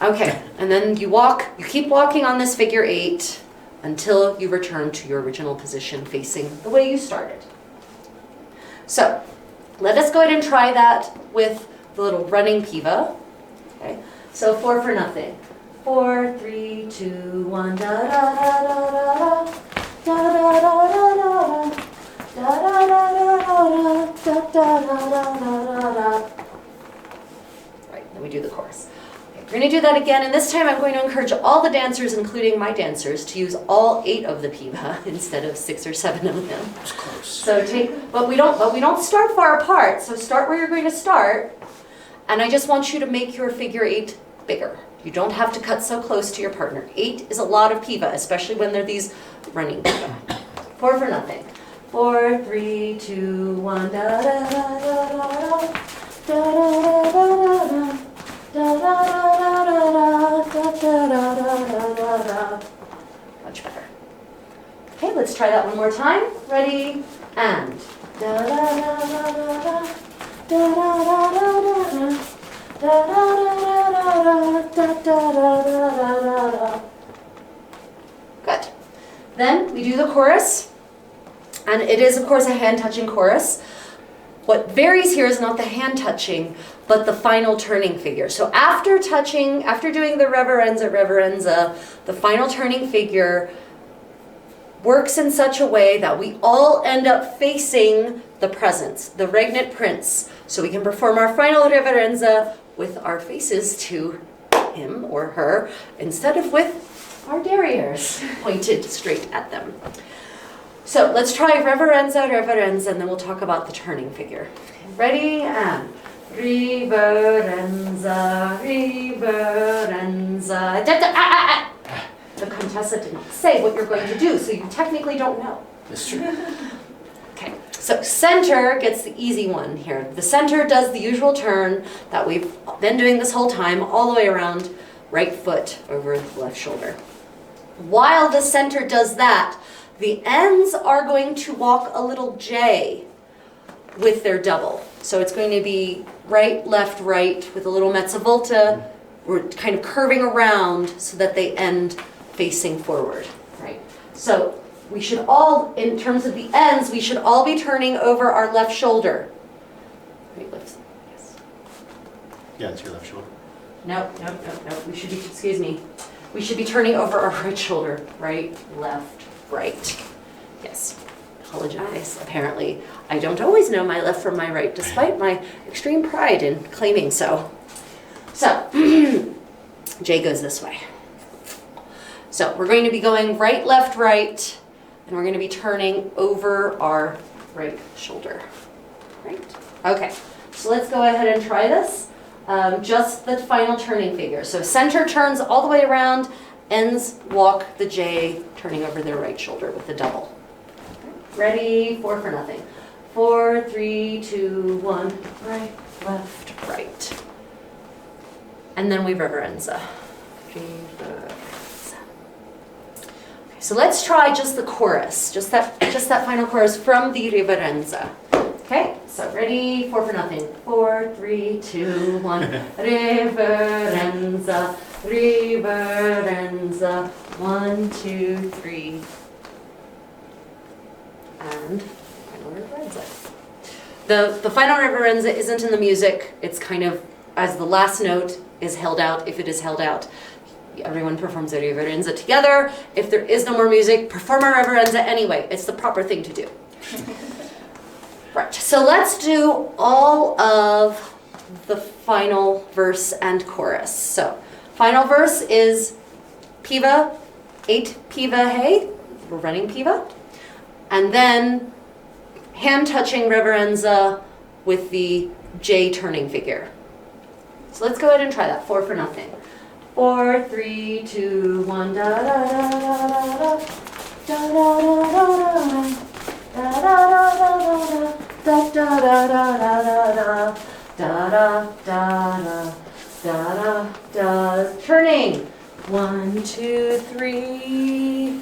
Okay, and then you keep walking on this figure 8 until you return to your original position facing the way you started. So, let us go ahead and try that with the little running piva. Okay, so 4 for nothing. 4, 3, 2, 1, da da da da da da da da da da da. Right, then we do the chorus. Okay, we're going to do that again, and this time I'm going to encourage all the dancers, including my dancers, to use all 8 of the piva instead of 6 or 7 of them. It's close. So but we don't start far apart. So start where you're going to start, and I just want you to make your figure 8 bigger. You don't have to cut so close to your partner. 8 is a lot of piva, especially when they're these running piva. 4 for nothing. 4, 3, 2, 1, da da da da da da da da da. Much better. Okay, let's try that one more time. Ready? And da da da da da da da da. Good. Then we do the chorus. And it is, of course, a hand-touching chorus. What varies here is not the hand-touching, but the final turning figure. So after doing the reverenza, the final turning figure works in such a way that we all end up facing the presence, the regnant prince. So we can perform our final reverenza with our faces to him or her, instead of with our derrieres pointed straight at them. So let's try reverenza, and then we'll talk about the turning figure. Ready? And reverenza. The Contessa didn't say what you're going to do, so you technically don't know. That's true. Okay, so center gets the easy one here. The center does the usual turn that we've been doing this whole time, all the way around, right foot over the left shoulder. While the center does that, the ends are going to walk a little J with their double. So it's going to be right, left, right with a little mezza volta. We're kind of curving around so that they end facing forward, right? So we should all, in terms of the ends, we should all be turning over our left shoulder. Yes. Yeah, it's your left shoulder. No. We should be, excuse me. We should be turning over our right shoulder. Right, left, right. Yes. Apologize. Apparently, I don't always know my left from my right, despite my extreme pride in claiming so. So, J goes this way. So we're going to be going right, left, right, and we're going to be turning over our right shoulder. Right? Okay. So let's go ahead and try this. Just the final turning figure. So center turns all the way around, ends walk the J, turning over their right shoulder with the double. Ready? 4 for nothing. 4, 3, 2, 1. Right, left, right. And then we reverenza. Reverenza. Okay, so let's try just the chorus, just that final chorus from the reverenza. Okay, so ready? 4 for nothing. 4, 3, 2, 1. Reverenza, reverenza. 1, 2, 3. And final reverenza. The final reverenza isn't in the music. It's kind of as the last note is held out, if it is held out. Everyone performs a reverenza together. If there is no more music, perform a reverenza anyway. It's the proper thing to do. Right, so let's do all of the final verse and chorus. So, final verse is piva, 8 piva hey, we're running piva, and then hand-touching reverenza with the J turning figure. So let's go ahead and try that, 4 for nothing. 4, 4, 3, 2, 1. Da da da da da da da da da da da da da da da. Turning. 1, 2, 3.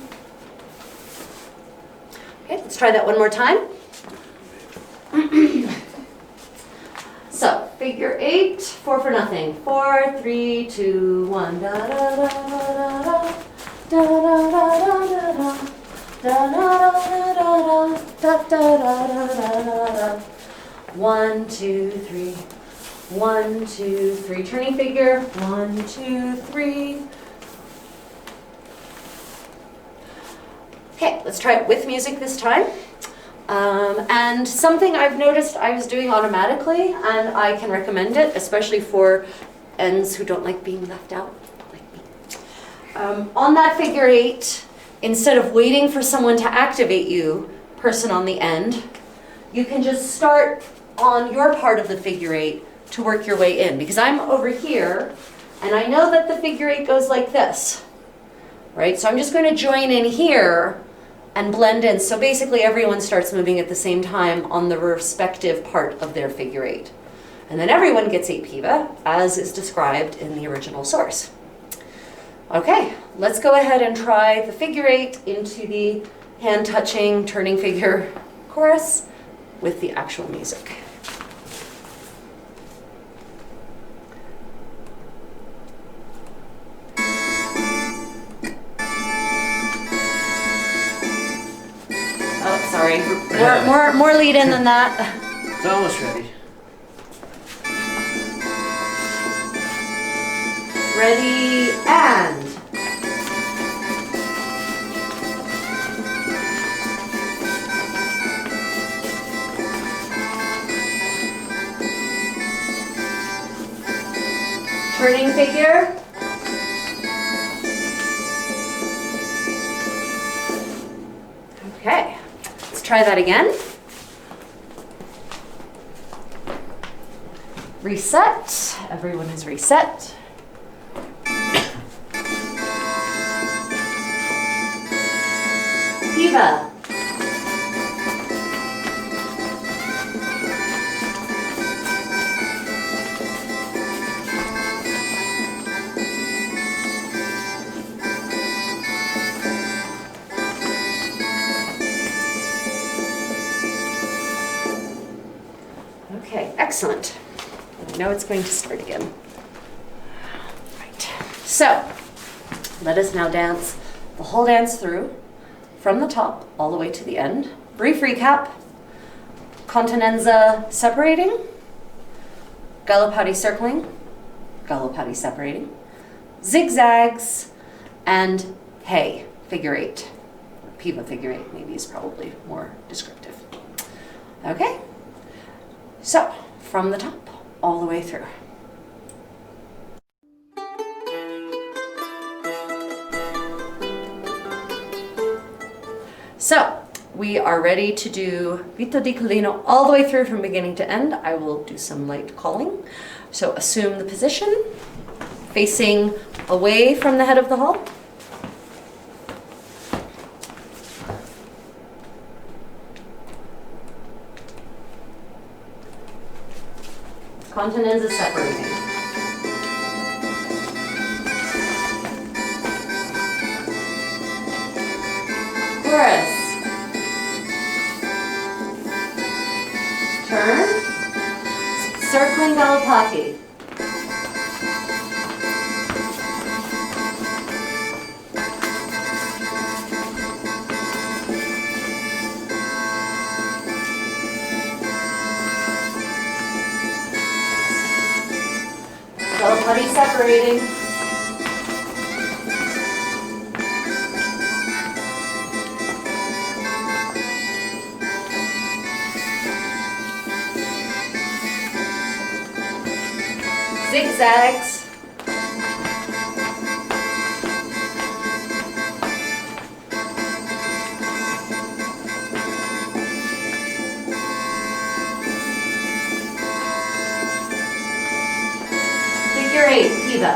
Okay, let's try that one more time. So, figure 8, 4 for nothing. 4, 3, 2, 1. Da da da da da da da da da da da. 1, 2, 3. 1, 2, 3. Turning figure. 1, 2, 3. Okay, let's try it with music this time. And something I've noticed I was doing automatically, and I can recommend it, especially for ends who don't like being left out, like me. On that figure 8, instead of waiting for someone to activate you, person on the end, you can just start on your part of the figure 8 to work your way in. Because I'm over here, and I know that the figure 8 goes like this, right? So I'm just going to join in here and blend in. So basically everyone starts moving at the same time on the respective part of their figure 8. And then everyone gets 8 piva, as is described in the original source. Okay, let's go ahead and try the figure 8 into the hand-touching turning figure chorus with the actual music. Sorry, more lead in than that. It's almost ready. Ready, and. Turning figure. Okay. Try that again. Reset. Everyone is reset. Piva. Okay, excellent. Now it's going to start again. Right. So, let us now dance the whole dance through, from the top all the way to the end. Brief recap. Continenza separating, galoppati circling, galoppati separating, zigzags, and hey, figure 8. Piva figure 8 maybe is probably more descriptive. Okay? So, from the top, all the way through. So, we are ready to do Vita di Cholino all the way through from beginning to end. I will do some light calling. So, assume the position, facing away from the head of the hall. Continenza separating. Chorus. Turn. Circling galoppati. Galoppati separating. Zigzags. Figure 8, Piva.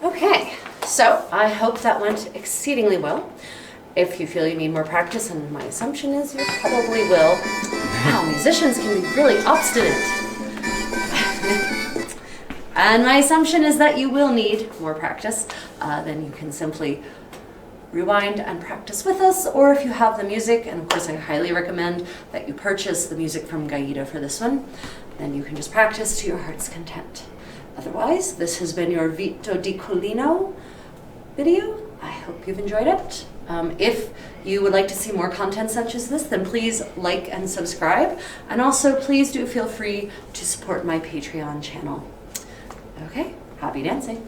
Okay, so I hope that went exceedingly well. If you feel you need more practice, and my assumption is you probably will. Wow, musicians can be really obstinate. And my assumption is that you will need more practice. Then you can simply rewind and practice with us, or if you have the music, and of course I highly recommend that you purchase the music from Gaida for this one, then you can just practice to your heart's content. Otherwise, this has been your Vita di Cholino video. I hope you've enjoyed it. If you would like to see more content such as this, then please like and subscribe. And also, please do feel free to support my Patreon channel. Okay, happy dancing.